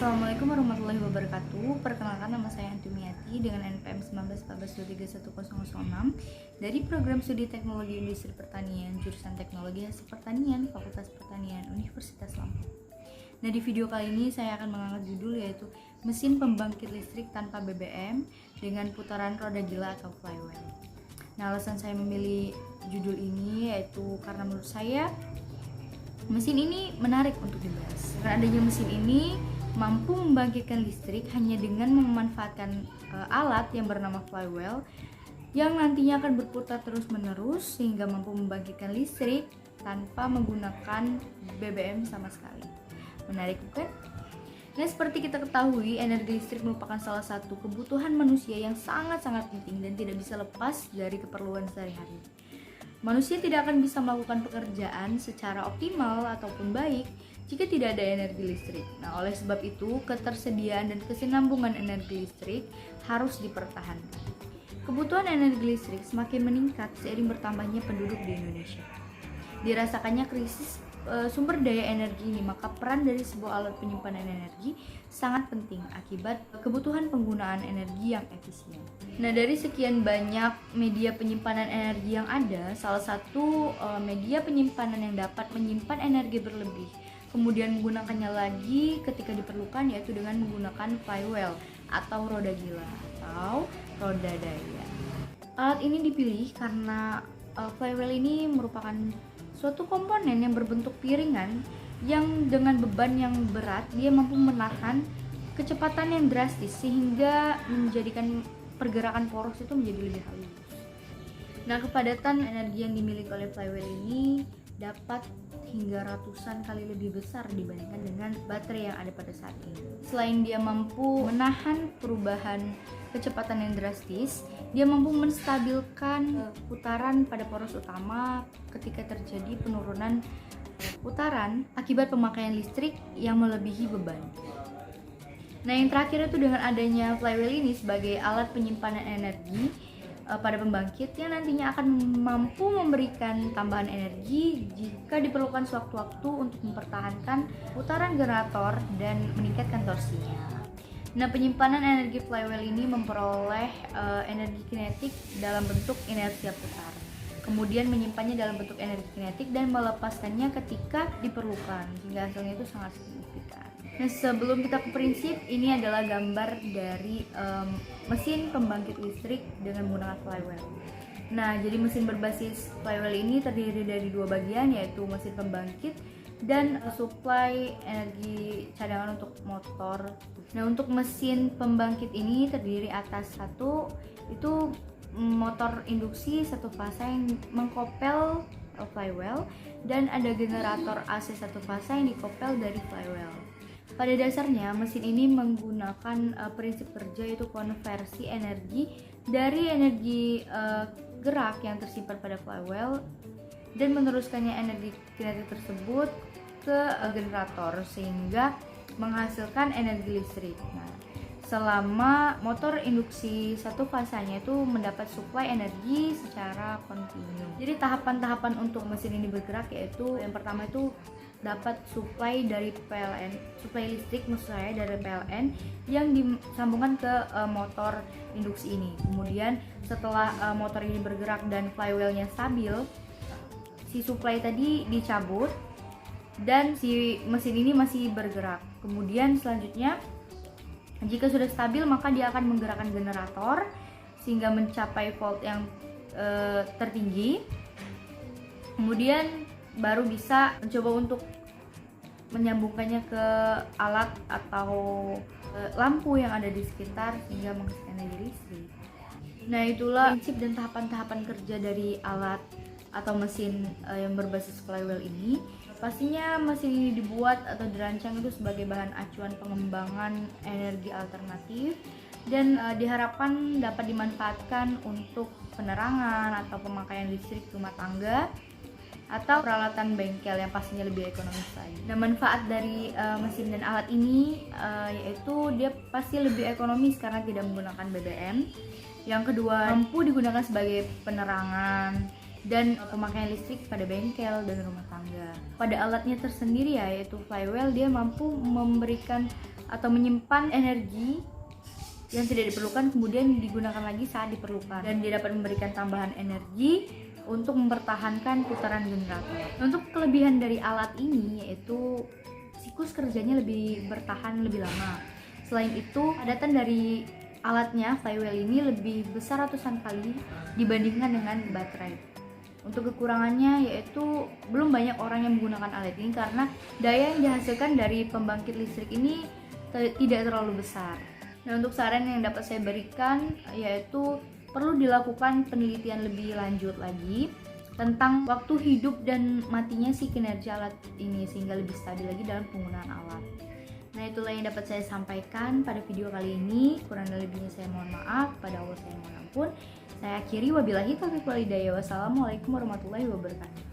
Assalamualaikum warahmatullahi wabarakatuh. Perkenalkan, nama saya Antumiati dengan NPM 1914231006 dari Program Studi Teknologi Industri Pertanian, jurusan Teknologi Hasil Pertanian, Fakultas Pertanian, Universitas Lampung. Nah, di video kali ini saya akan mengangkat judul yaitu mesin pembangkit listrik tanpa BBM dengan putaran roda gila atau flywheel. Nah, alasan saya memilih judul ini yaitu karena menurut saya mesin ini menarik untuk dibahas. Karena adanya mesin ini mampu membangkitkan listrik hanya dengan memanfaatkan alat yang bernama flywheel yang nantinya akan berputar terus-menerus sehingga mampu membangkitkan listrik tanpa menggunakan BBM sama sekali. Menarik bukan? Nah, seperti kita ketahui, energi listrik merupakan salah satu kebutuhan manusia yang sangat-sangat penting dan tidak bisa lepas dari keperluan sehari-hari. Manusia tidak akan bisa melakukan pekerjaan secara optimal ataupun baik jika tidak ada energi listrik. Nah, oleh sebab itu, ketersediaan dan kesinambungan energi listrik harus dipertahankan. Kebutuhan energi listrik semakin meningkat seiring bertambahnya penduduk di Indonesia. Dirasakannya krisis sumber daya energi ini, maka peran dari sebuah alat penyimpanan energi sangat penting akibat kebutuhan penggunaan energi yang efisien. Nah, dari sekian banyak media penyimpanan energi yang ada, salah satu media penyimpanan yang dapat menyimpan energi berlebih kemudian menggunakannya lagi ketika diperlukan yaitu dengan menggunakan flywheel atau roda gila atau roda daya. Alat ini dipilih karena flywheel ini merupakan suatu komponen yang berbentuk piringan yang dengan beban yang berat dia mampu menahan kecepatan yang drastis sehingga menjadikan pergerakan poros itu menjadi lebih halus. Nah, kepadatan energi yang dimiliki oleh flywheel ini dapat hingga ratusan kali lebih besar dibandingkan dengan baterai yang ada pada saat ini. Selain dia mampu menahan perubahan kecepatan yang drastis, dia mampu menstabilkan putaran pada poros utama ketika terjadi penurunan putaran akibat pemakaian listrik yang melebihi beban. Nah, yang terakhir itu dengan adanya flywheel ini sebagai alat penyimpanan energi pada pembangkit yang nantinya akan mampu memberikan tambahan energi jika diperlukan sewaktu-waktu untuk mempertahankan putaran generator dan meningkatkan torsinya. Nah, penyimpanan energi flywheel ini memperoleh energi kinetik dalam bentuk inersia putar. Kemudian menyimpannya dalam bentuk energi kinetik dan melepaskannya ketika diperlukan, sehingga hasilnya itu sangat signifikan. Nah, sebelum kita ke prinsip, ini adalah gambar dari mesin pembangkit listrik dengan menggunakan flywheel. Nah, jadi mesin berbasis flywheel ini terdiri dari dua bagian, yaitu mesin pembangkit dan suplai energi cadangan untuk motor. Nah, untuk mesin pembangkit ini terdiri atas satu itu motor induksi satu fasa yang mengkopel flywheel dan ada generator AC satu fasa yang dikopel dari flywheel. Pada dasarnya mesin ini menggunakan prinsip kerja yaitu konversi energi dari energi gerak yang tersimpan pada flywheel dan meneruskannya energi kinetik tersebut ke generator sehingga menghasilkan energi listrik. Nah, selama motor induksi satu fasanya itu mendapat suplai energi secara kontinu. Jadi tahapan-tahapan untuk mesin ini bergerak yaitu yang pertama itu dapat suplai dari PLN, suplai listrik maksud saya dari PLN yang disambungkan ke motor induksi ini. Kemudian setelah motor ini bergerak dan flywheelnya stabil, si suplai tadi dicabut dan si mesin ini masih bergerak. Kemudian selanjutnya jika sudah stabil maka dia akan menggerakkan generator sehingga mencapai volt yang tertinggi. Kemudian baru bisa mencoba untuk menyambungkannya ke alat atau lampu yang ada di sekitar sehingga menghasilkan energi listrik. Nah, itulah prinsip dan tahapan-tahapan kerja dari alat atau mesin yang berbasis flywheel ini. Pastinya mesin ini dibuat atau dirancang itu sebagai bahan acuan pengembangan energi alternatif dan diharapkan dapat dimanfaatkan untuk penerangan atau pemakaian listrik rumah tangga atau peralatan bengkel yang pastinya lebih ekonomis lagi. Nah, manfaat dari mesin dan alat ini yaitu dia pasti lebih ekonomis karena tidak menggunakan BBM. Yang kedua, mampu digunakan sebagai penerangan dan pemakaian listrik pada bengkel dan rumah tangga. Pada alatnya tersendiri yaitu flywheel, dia mampu memberikan atau menyimpan energi yang tidak diperlukan kemudian digunakan lagi saat diperlukan, dan dia dapat memberikan tambahan energi untuk mempertahankan putaran generator. Untuk kelebihan dari alat ini yaitu siklus kerjanya lebih bertahan lebih lama. Selain itu, padatan dari alatnya flywheel ini lebih besar ratusan kali dibandingkan dengan baterai. Untuk kekurangannya yaitu belum banyak orang yang menggunakan alat ini karena daya yang dihasilkan dari pembangkit listrik ini tidak terlalu besar. Dan untuk saran yang dapat saya berikan yaitu perlu dilakukan penelitian lebih lanjut lagi tentang waktu hidup dan matinya si kinerja alat ini sehingga lebih stabil lagi dalam penggunaan alat. Nah, itulah yang dapat saya sampaikan pada video kali ini. Kurang dan lebihnya saya mohon maaf, pada Allah saya mohon ampun. Saya akhiri, wabillahi taufiq wal hidayah. Wassalamualaikum warahmatullahi wabarakatuh.